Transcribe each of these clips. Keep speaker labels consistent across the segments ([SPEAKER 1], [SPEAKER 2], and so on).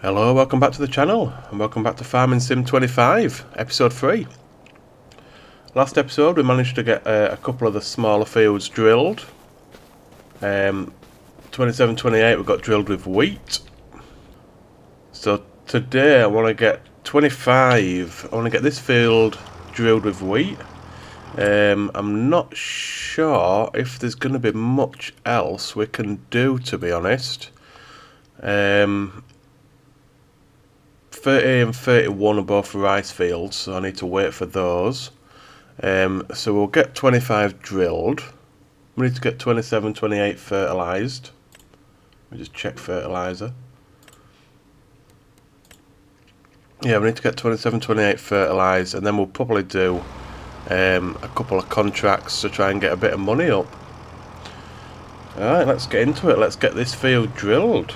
[SPEAKER 1] Hello, welcome back to the channel and welcome back to Farming Sim 25, episode 3. Last episode we managed to get a couple of the smaller fields drilled. 27-28 we got drilled with wheat. So today I want to get 25, I want to get this field drilled with wheat. I'm not sure if there's going to be much else we can do, to be honest. 30 and 31 are both rice fields, so I need to wait for those. So we'll get 25 drilled. We need to get 27-28 fertilised. Let me just check fertiliser. Yeah, we need to get 27-28 fertilised, and then we'll probably do a couple of contracts to try and get a bit of money up. Alright, let's get into it. Let's get this field drilled.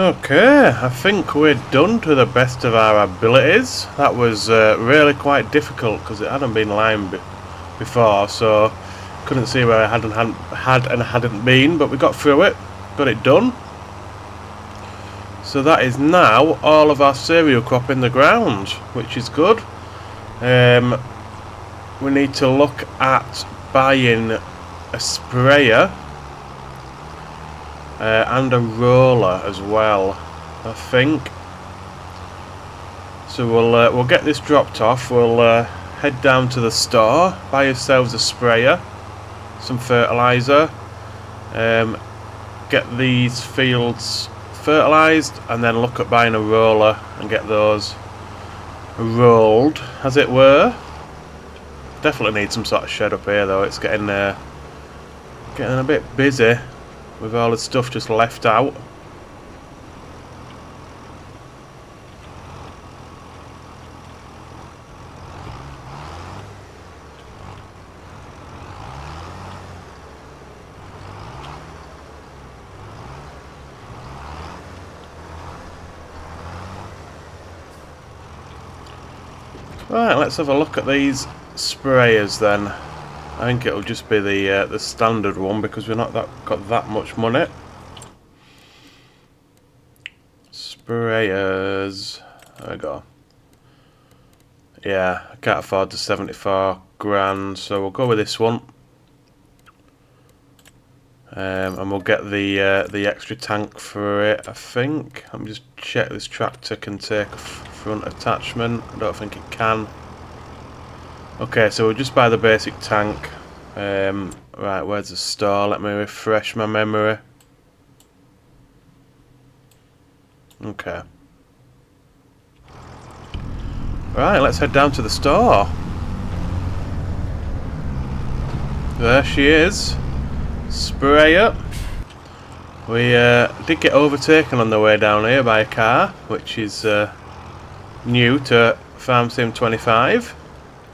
[SPEAKER 1] Okay, I think we're done to the best of our abilities. That was really quite difficult because it hadn't been lined before, so couldn't see where I had and hadn't been, but we got through it, got it done. So that is now all of our cereal crop in the ground, which is good. We need to look at buying a sprayer and a roller as well, I think. So we'll get this dropped off. We'll head down to the store, buy ourselves a sprayer, some fertilizer, get these fields fertilized, and then look at buying a roller and get those rolled, as it were. Definitely need some sort of shed up here though. It's getting a bit busy with all the stuff just left out. Right, let's have a look at these sprayers then. I think it'll just be the standard one because we've not got that much money. Sprayers. There we go. Yeah, I can't afford the 74 grand, so we'll go with this one. And we'll get the extra tank for it, I think. Let me just check this tractor can take a front attachment. I don't think it can. Okay, so we'll just buy the basic tank. Right, where's the store? Let me refresh my memory. Okay. Right, let's head down to the store. There she is. Sprayer. We did get overtaken on the way down here by a car, which is new to Farm Sim 25.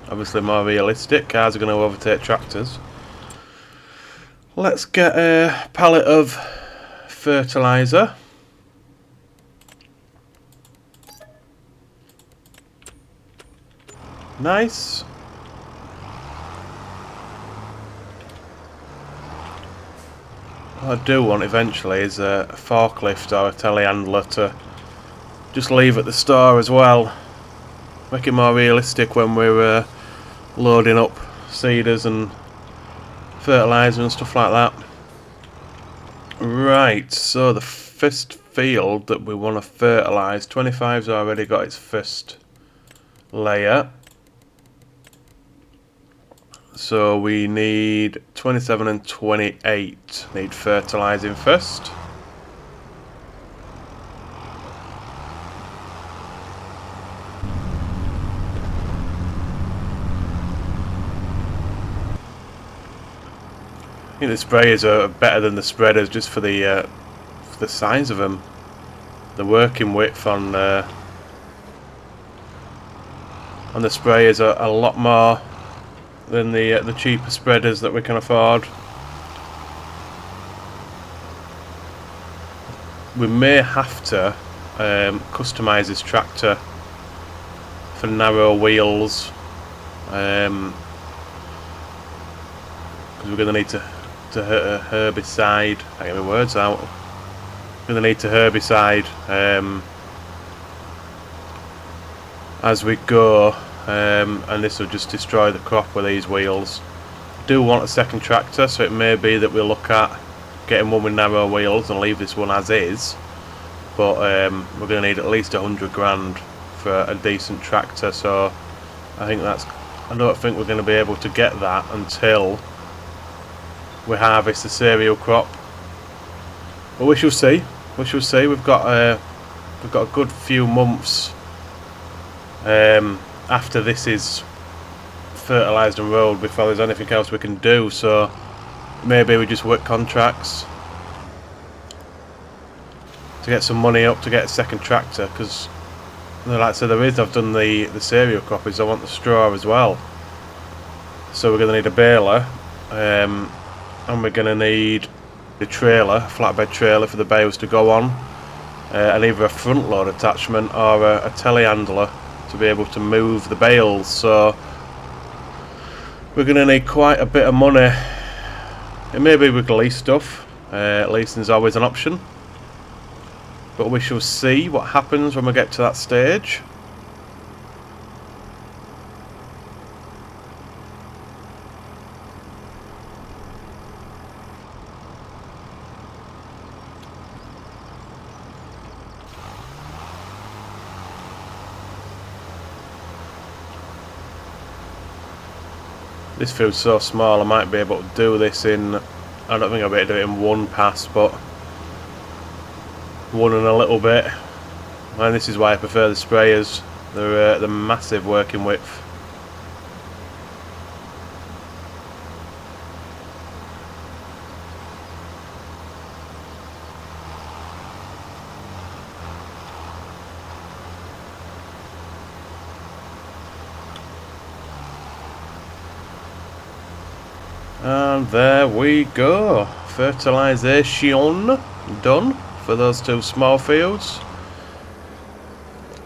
[SPEAKER 1] Obviously more realistic. Cars are going to overtake tractors. Let's get a pallet of fertilizer. Nice. What I do want eventually is a forklift or a telehandler to just leave at the store as well. Make it more realistic when we're loading up seeders and fertilizer and stuff like that. Right, so the first field that we want to fertilise, 25's already got its first layer. So we need 27 and 28 need fertilising first. I think the sprayers are better than the spreaders just for the size of them. The working width on the sprayers are a lot more than the cheaper spreaders that we can afford. We may have to customise this tractor for narrow wheels, because we're going to need to herbicide. I can't get my words out. We're going to need to herbicide as we go. And this will just destroy the crop with these wheels. I do want a second tractor, so it may be that we'll look at getting one with narrow wheels and leave this one as is, but we're going to need at least 100 grand for a decent tractor, so I don't think we're going to be able to get that until we harvest the cereal crop, but we shall see. We've got a good few months after this is fertilised and rolled before there's anything else we can do, so maybe we just work contracts to get some money up to get a second tractor, because like I said, I've done the cereal crop, I want the straw as well, so we're going to need a baler, and we're going to need a trailer, a flatbed trailer for the bales to go on. and either a front load attachment or a telehandler to be able to move the bales. So we're going to need quite a bit of money. It may be we can lease stuff. Leasing's always an option, but we shall see what happens when we get to that stage. This field's so small, I might be able to do this in, I don't think I'll be able to do it in one pass, but one and a little bit. And this is why I prefer the sprayers. They're the massive working width. And there we go. Fertilisation done for those two small fields.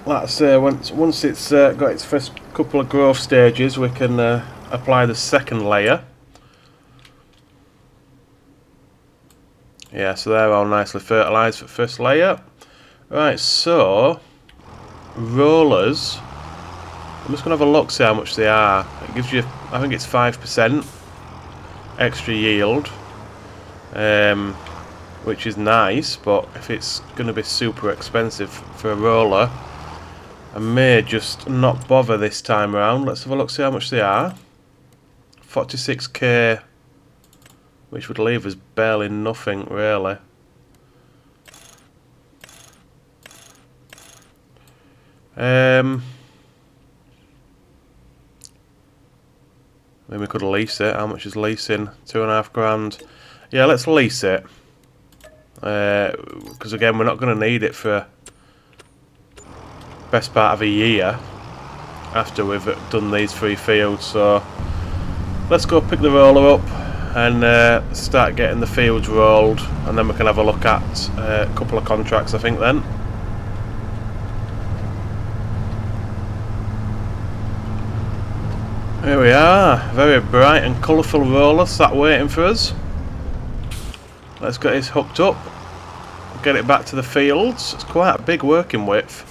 [SPEAKER 1] Like I say, once it's got its first couple of growth stages, we can apply the second layer. Yeah, so they're all nicely fertilised for the first layer. Right, so rollers. I'm just going to have a look, see how much they are. It gives you, I think it's 5% extra yield, which is nice, but if it's going to be super expensive for a roller, I may just not bother this time around. Let's have a look, see how much they are. 46k, which would leave us barely nothing really. Maybe we could lease it. How much is leasing? 2.5 grand. Yeah, let's lease it. Because again, we're not going to need it for best part of a year after we've done these 3 fields. So let's go pick the roller up and start getting the fields rolled, and then we can have a look at a couple of contracts, I think, then. Here we are, very bright and colourful roller sat waiting for us. Let's get this hooked up, get it back to the fields. It's quite a big working width,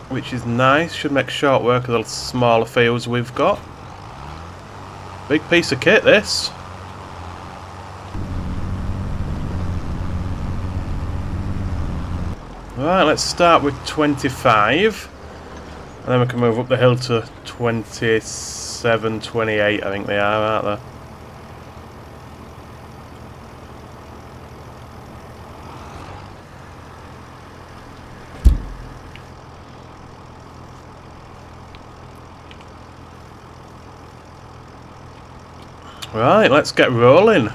[SPEAKER 1] which is nice. Should make short work of the smaller fields we've got. Big piece of kit, this. Right, let's start with 25. And then we can move up the hill to 27, 28, I think they are, aren't they? Right, let's get rolling.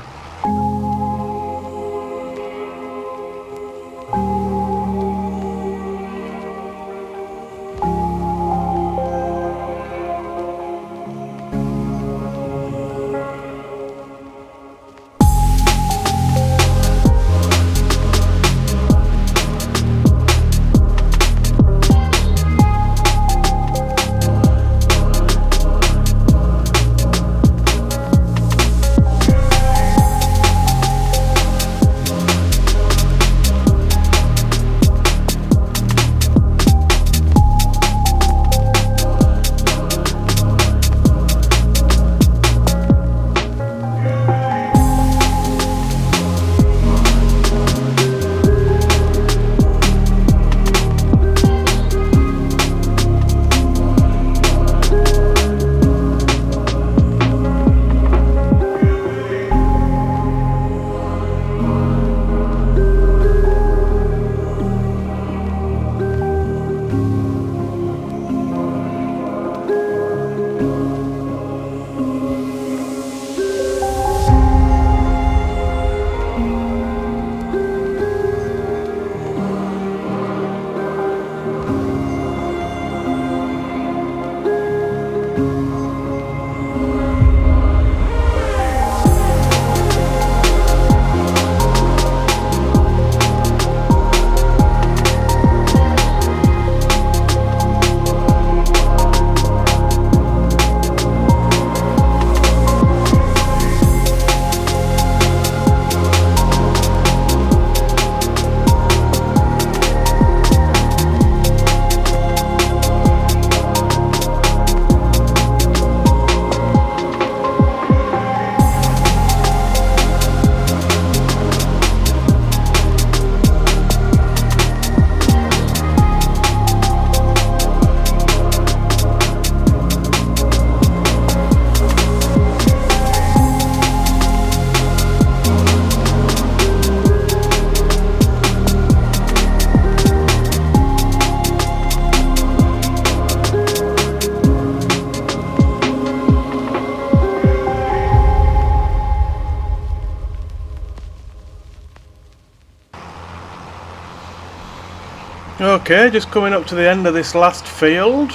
[SPEAKER 1] Okay, just coming up to the end of this last field.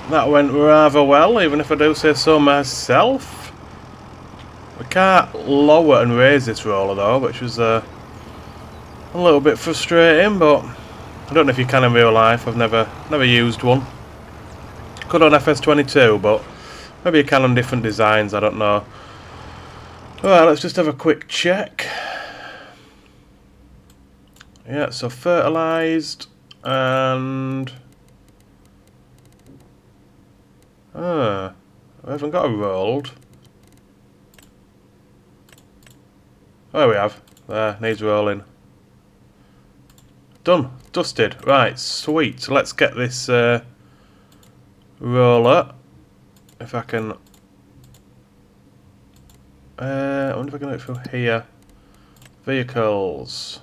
[SPEAKER 1] That went rather well, even if I do say so myself. We can't lower and raise this roller though, which was a little bit frustrating, but I don't know if you can in real life. I've never used one. Could on FS22, but maybe you can on different designs, I don't know. Alright, let's just have a quick check. Yeah, so fertilised and... I haven't got a rolled. There we have. There, needs rolling. Done. Dusted. Right, sweet. So let's get this roller. If I can... I wonder if I can do it from here. Vehicles.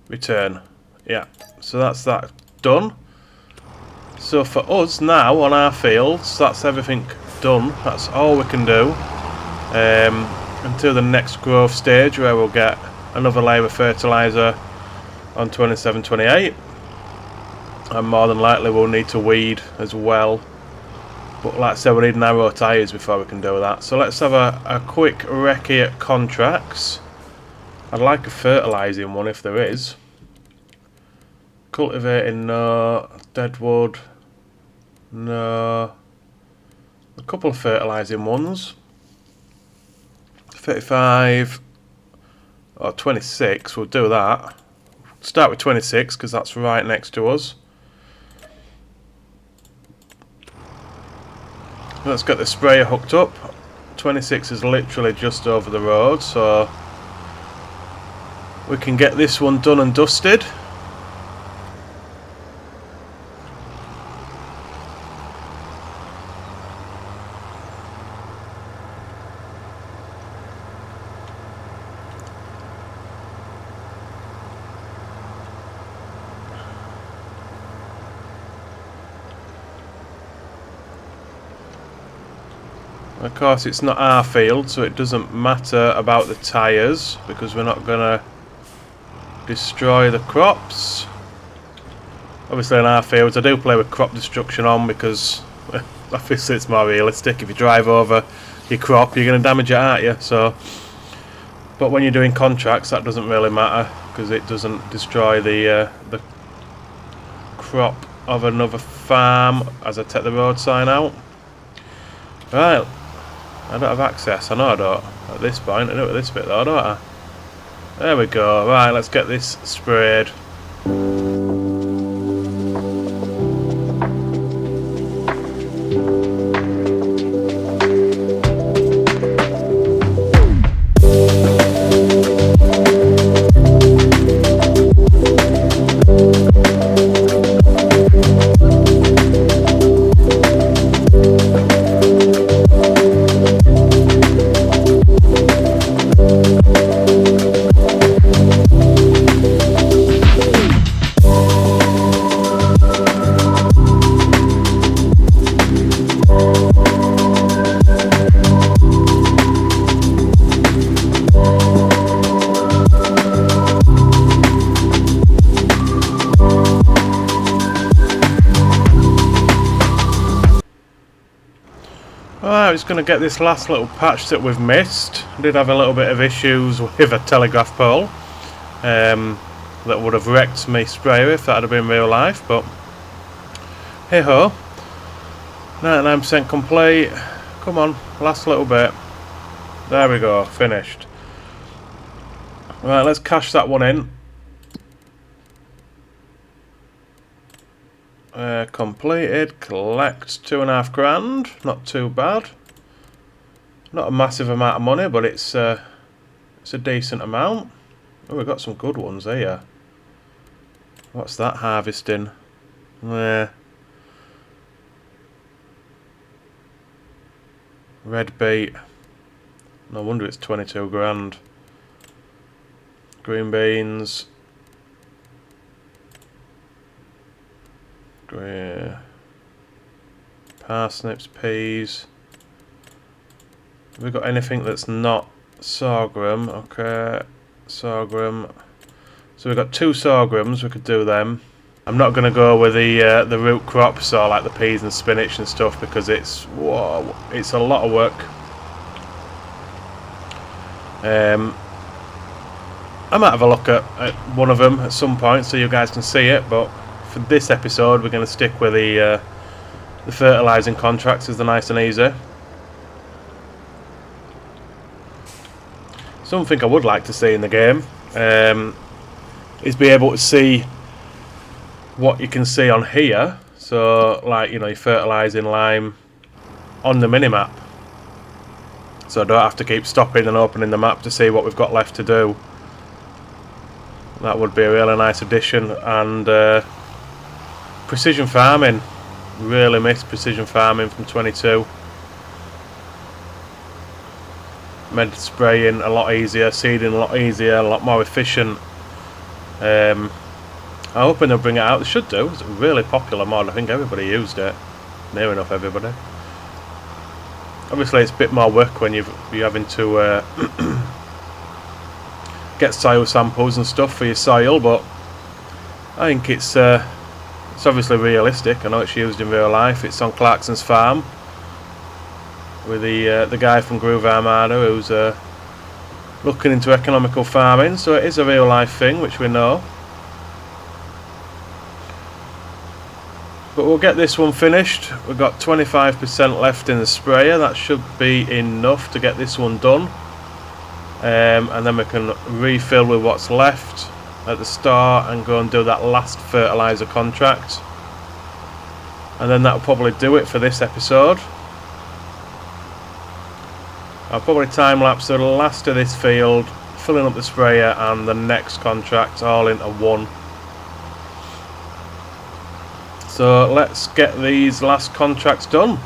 [SPEAKER 1] Return. Yeah. So that's that done. So for us now on our fields, that's everything done. That's all we can do until the next growth stage, where we'll get another layer of fertiliser on 27-28, and more than likely we'll need to weed as well. But like I said, we need narrow tyres before we can do that. So let's have a quick recce at contracts. I'd like a fertilising one if there is. Cultivating, no. Deadwood, no. A couple of fertilising ones. 35 or 26, we'll do that. Start with 26 because that's right next to us. Let's get the sprayer hooked up. 26 is literally just over the road, so we can get this one done and dusted. Of course, it's not our field, so it doesn't matter about the tyres because we're not going to destroy the crops. Obviously, in our fields, I do play with crop destruction on because obviously it's more realistic. If you drive over your crop, you're going to damage it, aren't you? So, but when you're doing contracts, that doesn't really matter because it doesn't destroy the crop of another farm as I take the road sign out. Right. I don't have access. I know I don't at this point. I do it at this bit though, don't I? There we go. Right, let's get this sprayed. Right, I'm just going to get this last little patch that we've missed. I did have a little bit of issues with a telegraph pole that would have wrecked me sprayer if that had been real life, but hey ho. 99% complete. Come on, last little bit. There we go, finished. Right, let's cash that one in. Completed, collect £2.5 grand, not too bad. Not a massive amount of money, but it's a decent amount. Oh, we've got some good ones here. What's that harvesting? Red beet. No wonder it's 22 grand. Green beans. Parsnips, peas. Have we got anything that's not sorghum? Okay, sorghum. So we've got 2 sorghums, we could do them. I'm not going to go with the root crops or like the peas and spinach and stuff because it's a lot of work. I might have a look at one of them at some point so you guys can see it, but for this episode we're going to stick with the fertilising contracts as the nice and easy. Something I would like to see in the game is be able to see what you can see on here. So like, you know, you're fertilising lime on the minimap, so I don't have to keep stopping and opening the map to see what we've got left to do. That would be a really nice addition. And precision farming, really miss precision farming from 22. Made spraying a lot easier, seeding a lot easier, a lot more efficient. I'm hoping they'll bring it out. They should do. It's a really popular mod. I think everybody used it. Near enough everybody. Obviously it's a bit more work when you're having to get soil samples and stuff for your soil, but I think it's obviously realistic. I know it's used in real life. It's on Clarkson's farm with the guy from Groove Armada who's looking into economical farming, so it is a real life thing, which we know. But we'll get this one finished. We've got 25% left in the sprayer. That should be enough to get this one done. And then we can refill with what's left at the start and go and do that last fertiliser contract. And then that'll probably do it for this episode. I'll probably time-lapse the last of this field, filling up the sprayer and the next contract all into one. So let's get these last contracts done.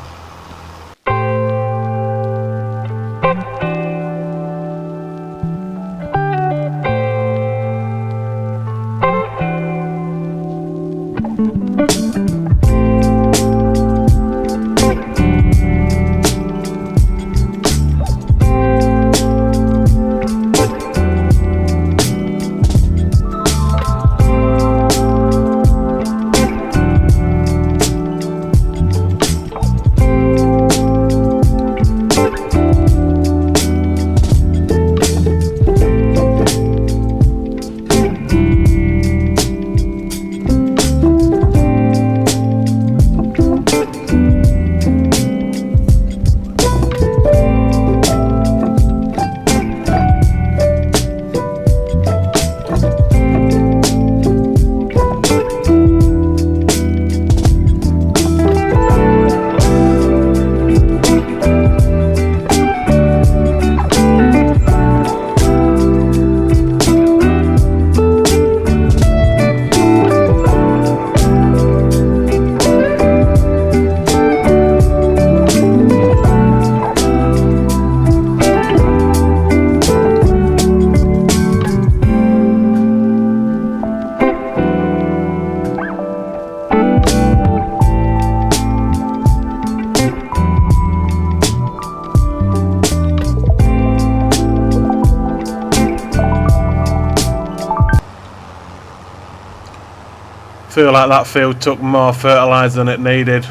[SPEAKER 1] Feel like that field took more fertiliser than it needed.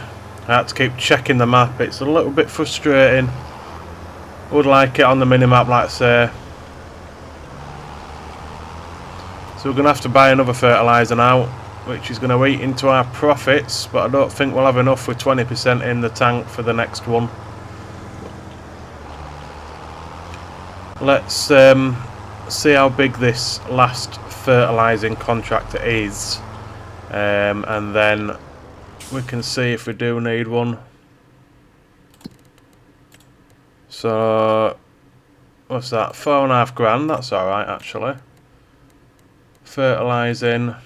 [SPEAKER 1] I had to keep checking the map. It's a little bit frustrating. Would like it on the minimap, like I say. So we're going to have to buy another fertiliser now, which is going to eat into our profits, but I don't think we'll have enough with 20% in the tank for the next one. Let's see how big this last fertilising contract is. And then we can see if we do need one. So what's that? £4.5 grand. That's all right actually. Fertilising.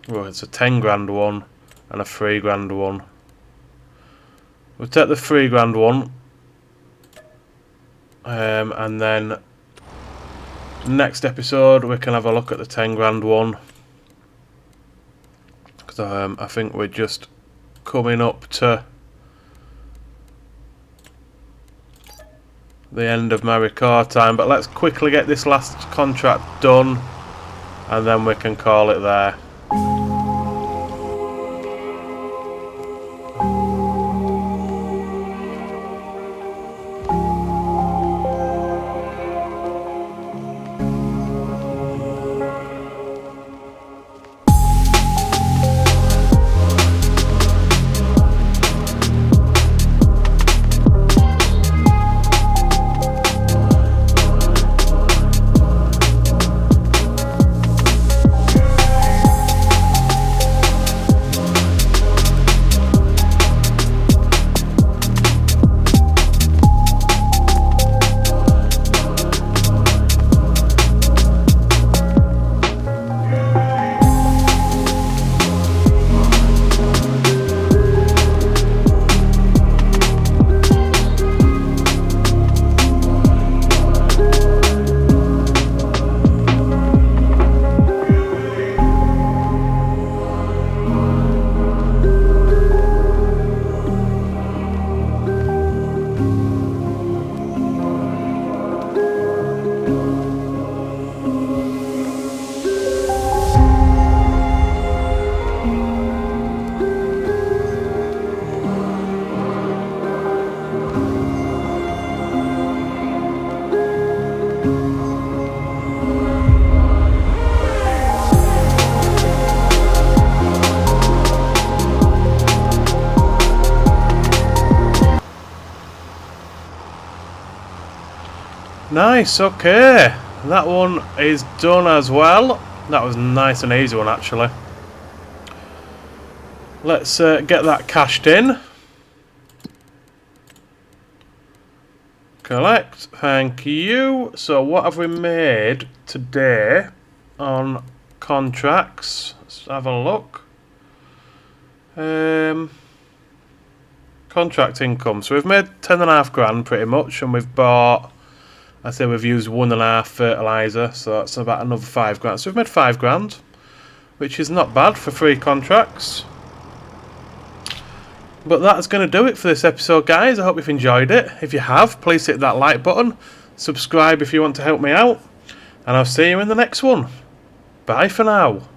[SPEAKER 1] Oh, it's a 10 grand one and a 3 grand one. We'll take the 3 grand one. And then next episode we can have a look at the 10 grand one. I think we're just coming up to the end of my record time, but let's quickly get this last contract done and then we can call it there. Nice, okay. That one is done as well. That was a nice and easy one actually. Let's get that cashed in. Collect, thank you. So what have we made today on contracts? Let's have a look. Contract income. So we've made 10.5 grand pretty much, and we've bought, I say we've used 1.5 fertiliser, so that's about another 5 grand. So we've made 5 grand, which is not bad for 3 contracts. But that's going to do it for this episode, guys. I hope you've enjoyed it. If you have, please hit that like button. Subscribe if you want to help me out. And I'll see you in the next one. Bye for now.